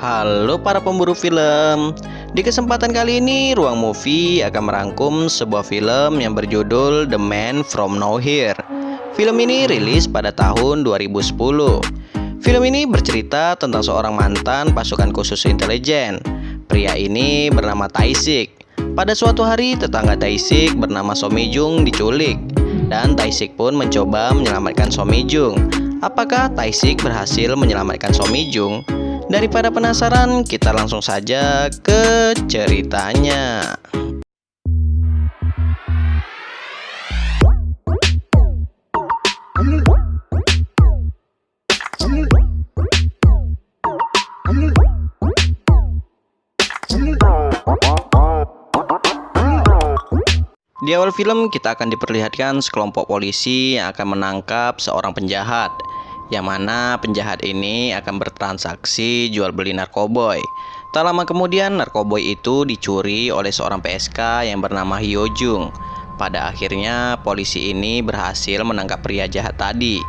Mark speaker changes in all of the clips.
Speaker 1: Halo para pemburu film. Di kesempatan kali ini Ruang Movie akan merangkum sebuah film yang berjudul The Man From Nowhere. Film ini rilis pada tahun 2010. Film ini bercerita tentang seorang mantan pasukan khusus intelijen. Pria ini bernama Tae-sik. Pada suatu hari tetangga Tae-sik bernama So Mi-jung diculik, dan Tae-sik pun mencoba menyelamatkan So Mi-jung. Apakah Tae-sik berhasil menyelamatkan So Mi-jung? Daripada penasaran, kita langsung saja ke ceritanya. Di awal film kita akan diperlihatkan sekelompok polisi yang akan menangkap seorang penjahat, yang mana penjahat ini akan bertransaksi jual beli narkoboy. Tak lama kemudian narkoboy itu dicuri oleh seorang PSK yang bernama Hyo Jung. Pada akhirnya polisi ini berhasil menangkap pria jahat tadi.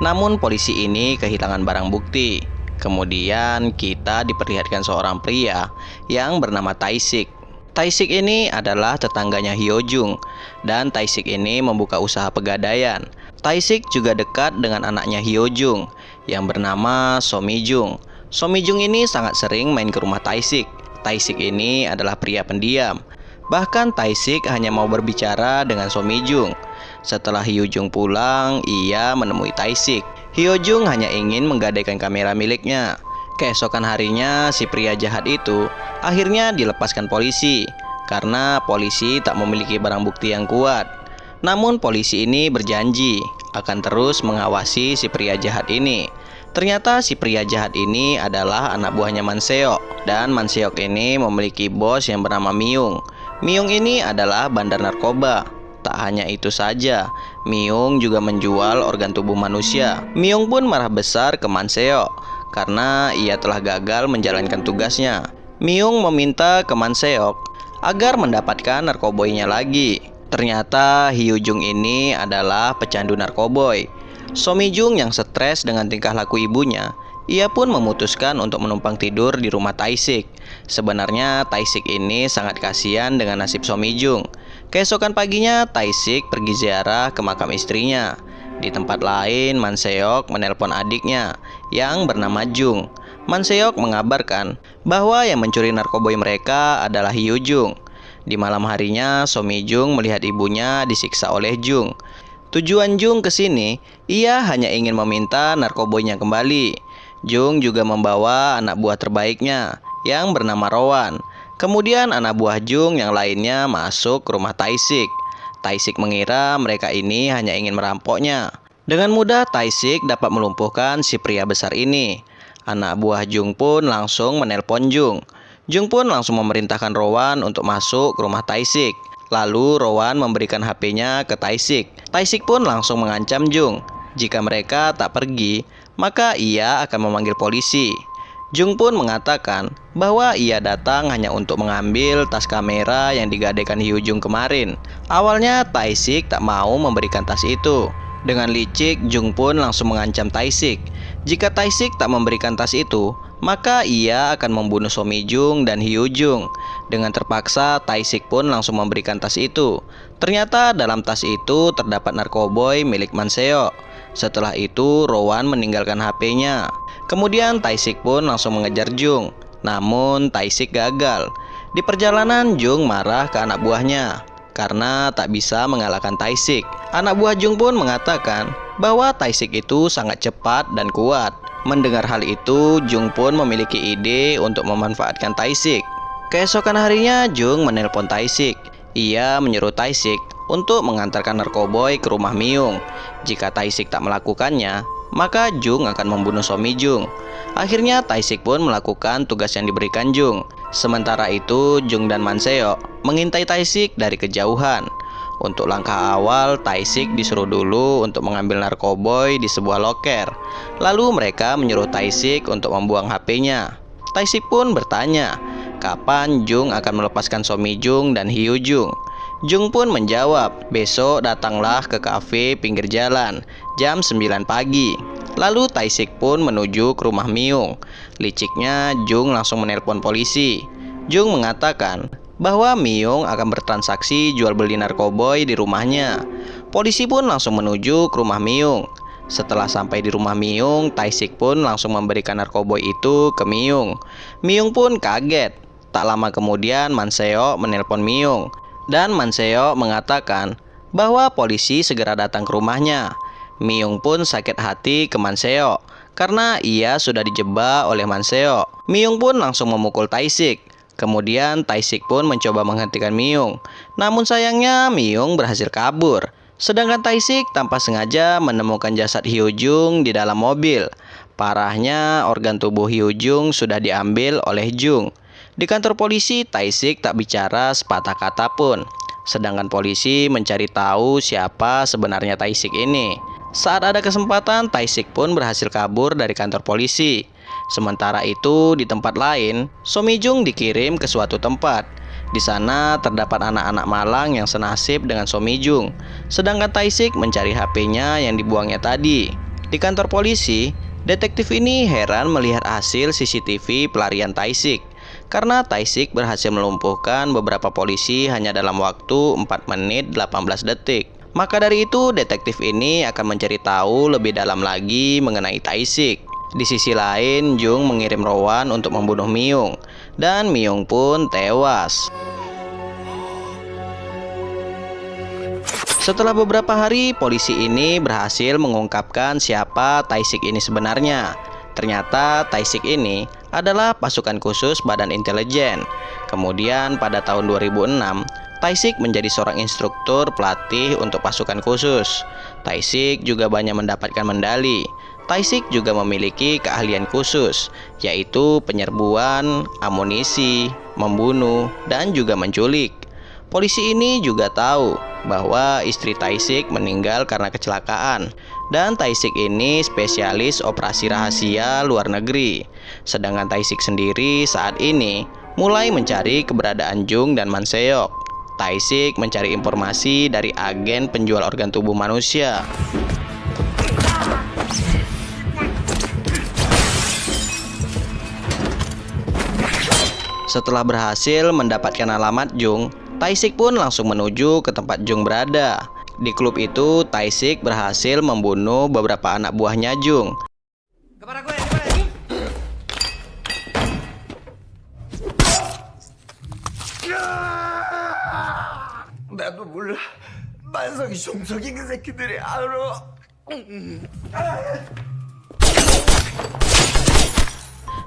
Speaker 1: Namun polisi ini kehilangan barang bukti. Kemudian kita diperlihatkan seorang pria yang bernama Tae-sik. Tae-sik ini adalah tetangganya Hyo Jung, dan Tae-sik ini membuka usaha pegadaian. Tae-sik juga dekat dengan anaknya Hyo Jung yang bernama So Mi-jung. So Mi-jung ini sangat sering main ke rumah Tae-sik. Tae-sik ini adalah pria pendiam. Bahkan Tae-sik hanya mau berbicara dengan So Mi-jung. Setelah Hyo Jung pulang, ia menemui Tae-sik. Hyo Jung hanya ingin menggadaikan kamera miliknya. Keesokan harinya, si pria jahat itu akhirnya dilepaskan polisi karena polisi tak memiliki barang bukti yang kuat. Namun polisi ini berjanji akan terus mengawasi si pria jahat ini. Ternyata si pria jahat ini adalah anak buahnya Man Seok, dan Man Seok ini memiliki bos yang bernama Myung. Myung ini adalah bandar narkoba. Tak hanya itu saja, Myung juga menjual organ tubuh manusia. Myung pun marah besar ke Man Seok karena ia telah gagal menjalankan tugasnya. Myung meminta ke Man Seok agar mendapatkan narkoboynya lagi. Ternyata Hyo Jung ini adalah pecandu narkoboy. So Mi-jung yang stres dengan tingkah laku ibunya, ia pun memutuskan untuk menumpang tidur di rumah Tae-sik. Sebenarnya Tae-sik ini sangat kasihan dengan nasib So Mi-jung. Keesokan paginya Tae-sik pergi ziarah ke makam istrinya. Di tempat lain, Man Seok menelpon adiknya yang bernama Jung. Man Seok mengabarkan bahwa yang mencuri narkoboy mereka adalah Hyo Jung. Di malam harinya, So Mi-jung melihat ibunya disiksa oleh Jung. Tujuan Jung ke sini, ia hanya ingin meminta narkoboynya kembali. Jung juga membawa anak buah terbaiknya yang bernama Rowan. Kemudian anak buah Jung yang lainnya masuk ke rumah Tae-sik. Tae-sik mengira mereka ini hanya ingin merampoknya. Dengan mudah Tae-sik dapat melumpuhkan si pria besar ini. Anak buah Jung pun langsung menelpon Jung. Jung pun langsung memerintahkan Rowan untuk masuk ke rumah Tae-sik. Lalu Rowan memberikan HP-nya ke Tae-sik. Tae-sik pun langsung mengancam Jung. Jika mereka tak pergi, maka ia akan memanggil polisi. Jung pun mengatakan bahwa ia datang hanya untuk mengambil tas kamera yang digadaikan Hyo Jung kemarin. Awalnya Tae-sik tak mau memberikan tas itu. Dengan licik, Jung pun langsung mengancam Tae-sik. Jika Tae-sik tak memberikan tas itu, maka ia akan membunuh So Mi-jung dan Hyo Jung. Dengan terpaksa, Tae-sik pun langsung memberikan tas itu. Ternyata dalam tas itu terdapat narkoboy milik Man Seok. Setelah itu, Rowan meninggalkan HP-nya. Kemudian Tae-sik pun langsung mengejar Jung. Namun Tae-sik gagal. Di perjalanan, Jung marah ke anak buahnya karena tak bisa mengalahkan Tae-sik. Anak buah Jung pun mengatakan bahwa Tae-sik itu sangat cepat dan kuat. Mendengar hal itu, Jung pun memiliki ide untuk memanfaatkan Tae-sik. Keesokan harinya, Jung menelpon Tae-sik. Ia menyuruh Tae-sik untuk mengantarkan narkoboy ke rumah Myung. Jika Tae-sik tak melakukannya, maka Jung akan membunuh So Mi-jung. Akhirnya Tae-sik pun melakukan tugas yang diberikan Jung. Sementara itu, Jung dan Man Seok mengintai Tae-sik dari kejauhan. Untuk langkah awal, Tae-sik disuruh dulu untuk mengambil narkoboy di sebuah loker. Lalu mereka menyuruh Tae-sik untuk membuang HP-nya. Tae-sik pun bertanya, kapan Jung akan melepaskan So Mi-jung dan Hyo Jung. Jung pun menjawab, besok datanglah ke kafe pinggir jalan jam 9 pagi. Lalu Tae-sik pun menuju ke rumah Myung. Liciknya, Jung langsung menelpon polisi. Jung mengatakan bahwa Myung akan bertransaksi jual beli narkoboy di rumahnya. Polisi pun langsung menuju ke rumah Myung. Setelah sampai di rumah Myung, Tae-sik pun langsung memberikan narkoboy itu ke Myung. Myung pun kaget. Tak lama kemudian Man-seo menelpon Myung. Dan Man-seo mengatakan bahwa polisi segera datang ke rumahnya. Myung pun sakit hati ke Man-seo karena ia sudah dijebak oleh Man-seo. Myung pun langsung memukul Tae-sik. Kemudian Tae-sik pun mencoba menghentikan Myung. Namun sayangnya Myung berhasil kabur. Sedangkan Tae-sik tanpa sengaja menemukan jasad Hyo-jung di dalam mobil. Parahnya, organ tubuh Hyo-jung sudah diambil oleh Jung. Di kantor polisi, Tae-sik tak bicara sepatah kata pun. Sedangkan polisi mencari tahu siapa sebenarnya Tae-sik ini. Saat ada kesempatan, Tae-sik pun berhasil kabur dari kantor polisi. Sementara itu, di tempat lain, So Mi-jung dikirim ke suatu tempat. Di sana terdapat anak-anak malang yang senasib dengan So Mi-jung. Sedangkan Tae-sik mencari HP-nya yang dibuangnya tadi. Di kantor polisi, detektif ini heran melihat hasil CCTV pelarian Tae-sik. Karena Tae-sik berhasil melumpuhkan beberapa polisi hanya dalam waktu 4 menit 18 detik. Maka dari itu, detektif ini akan mencari tahu lebih dalam lagi mengenai Tae-sik. Di sisi lain, Jung mengirim Rowan untuk membunuh Myung, dan Myung pun tewas. Setelah beberapa hari, polisi ini berhasil mengungkapkan siapa Tae-sik ini sebenarnya. Ternyata Tae-sik ini adalah pasukan khusus Badan Intelijen. Kemudian pada tahun 2006, Tae-sik menjadi seorang instruktur pelatih untuk pasukan khusus. Tae-sik juga banyak mendapatkan medali. Tae-sik juga memiliki keahlian khusus, yaitu penyerbuan, amunisi, membunuh, dan juga menculik. Polisi ini juga tahu bahwa istri Tae-sik meninggal karena kecelakaan, dan Tae-sik ini spesialis operasi rahasia luar negeri. Sedangkan Tae-sik sendiri saat ini mulai mencari keberadaan Jung dan Man-seok. Tae-sik mencari informasi dari agen penjual organ tubuh manusia. Setelah berhasil mendapatkan alamat Jung, Tae-sik pun langsung menuju ke tempat Jung berada. Di klub itu, Tae-sik berhasil membunuh beberapa anak buahnya Jung.
Speaker 2: 나도 몰라. 만성이 종석이 그 새끼들이 알아.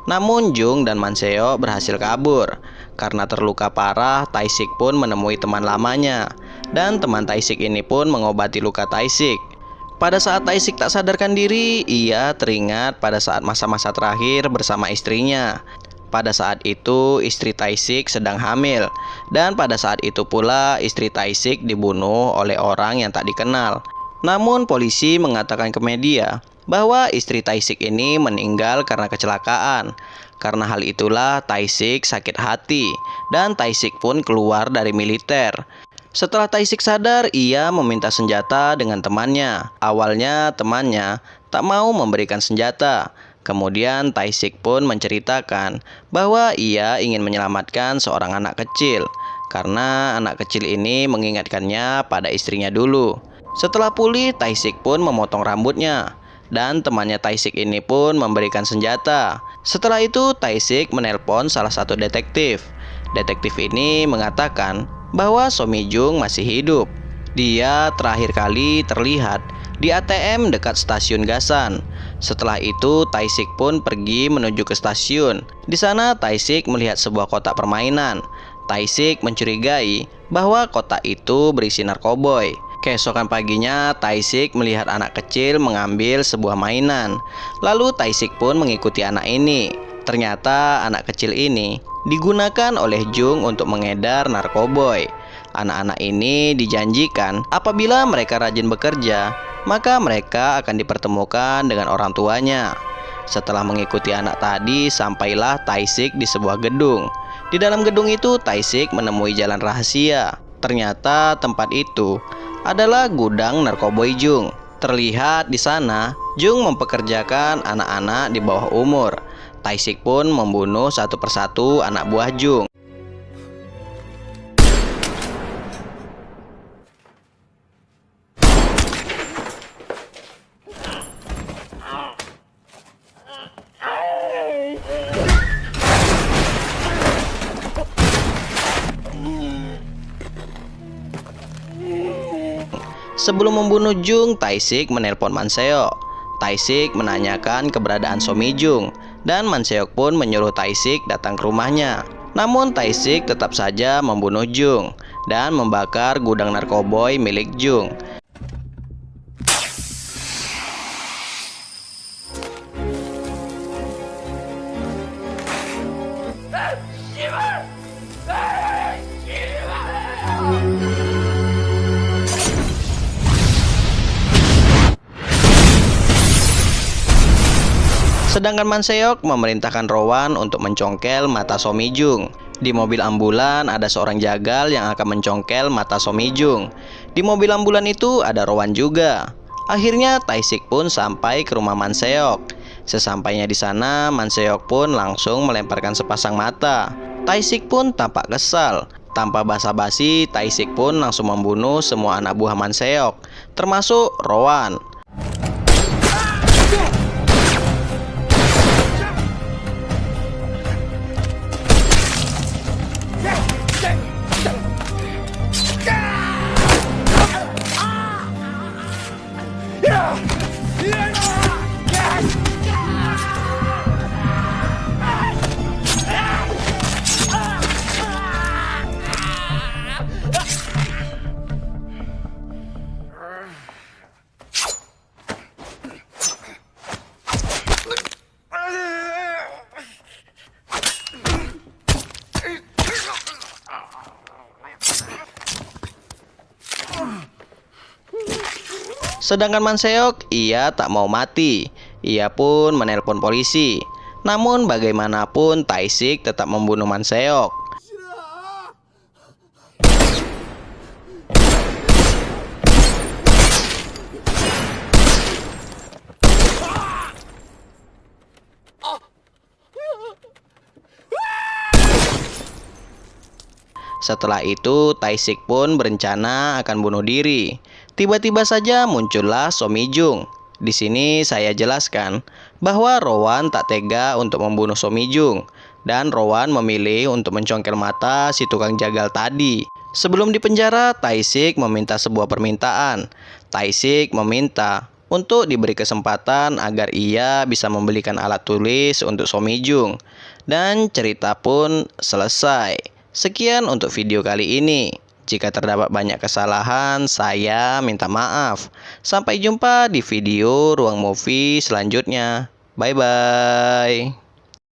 Speaker 1: Namun Jung dan Man-seo berhasil kabur. Karena terluka parah, Tae-sik pun menemui teman lamanya. Dan teman Tae-sik ini pun mengobati luka Tae-sik. Pada saat Tae-sik tak sadarkan diri, ia teringat pada saat masa-masa terakhir bersama istrinya. Pada saat itu, istri Tae-sik sedang hamil. Dan pada saat itu pula, istri Tae-sik dibunuh oleh orang yang tak dikenal. Namun, polisi mengatakan ke media bahwa istri Tae-sik ini meninggal karena kecelakaan. Karena hal itulah, Tae-sik sakit hati. Dan Tae-sik pun keluar dari militer. Setelah Tae-sik sadar, ia meminta senjata dengan temannya. Awalnya, temannya tak mau memberikan senjata. Kemudian Tae-sik pun menceritakan bahwa ia ingin menyelamatkan seorang anak kecil karena anak kecil ini mengingatkannya pada istrinya dulu. Setelah pulih, Tae-sik pun memotong rambutnya dan temannya Tae-sik ini pun memberikan senjata. Setelah itu, Tae-sik menelpon salah satu detektif. Detektif ini mengatakan bahwa So Mi-jung masih hidup. Dia terakhir kali terlihat di ATM dekat stasiun Gasan. Setelah itu, Tae-sik pun pergi menuju ke stasiun. Di sana, Tae-sik melihat sebuah kotak permainan. Tae-sik mencurigai bahwa kotak itu berisi narkoboy. Keesokan paginya, Tae-sik melihat anak kecil mengambil sebuah mainan. Lalu Tae-sik pun mengikuti anak ini. Ternyata anak kecil ini digunakan oleh Jung untuk mengedar narkoboy. Anak-anak ini dijanjikan apabila mereka rajin bekerja, maka mereka akan dipertemukan dengan orang tuanya. Setelah mengikuti anak tadi, sampailah Tae-sik di sebuah gedung. Di dalam gedung itu, Tae-sik menemui jalan rahasia. Ternyata tempat itu adalah gudang narkoboy Jung. Terlihat di sana, Jung mempekerjakan anak-anak di bawah umur. Tae-sik pun membunuh satu persatu anak buah Jung. Sebelum membunuh Jung, Tae-sik menelpon Man Se-hyuk. Tae-sik menanyakan keberadaan So Mi-jung dan Man Se-hyuk pun menyuruh Tae-sik datang ke rumahnya. Namun Tae-sik tetap saja membunuh Jung dan membakar gudang narkoboy milik Jung. Sedangkan Man Se-hyuk memerintahkan Rowan untuk mencongkel mata So Mi-jung. Di mobil ambulan ada seorang jagal yang akan mencongkel mata So Mi-jung. Di mobil ambulan itu ada Rowan juga. Akhirnya Tae-sik pun sampai ke rumah Man Se-hyuk. Sesampainya di sana, Man Se-hyuk pun langsung melemparkan sepasang mata. Tae-sik pun tampak kesal. Tanpa basa-basi, Tae-sik pun langsung membunuh semua anak buah Man Se-hyuk, termasuk Rowan. Sedangkan Man Se-hyuk, ia tak mau mati. Ia pun menelpon polisi. Namun bagaimanapun Tae-sik tetap membunuh Man Se-hyuk. Setelah itu, Tae-sik pun berencana akan bunuh diri. Tiba-tiba saja muncullah So Mi-jung. Di sini saya jelaskan bahwa Rowan tak tega untuk membunuh So Mi-jung dan Rowan memilih untuk mencongkel mata si tukang jagal tadi. Sebelum dipenjara, Tae-sik meminta sebuah permintaan. Tae-sik meminta untuk diberi kesempatan agar ia bisa membelikan alat tulis untuk So Mi-jung. Dan cerita pun selesai. Sekian untuk video kali ini. Jika terdapat banyak kesalahan, saya minta maaf. Sampai jumpa di video Ruang Movie selanjutnya. Bye-bye.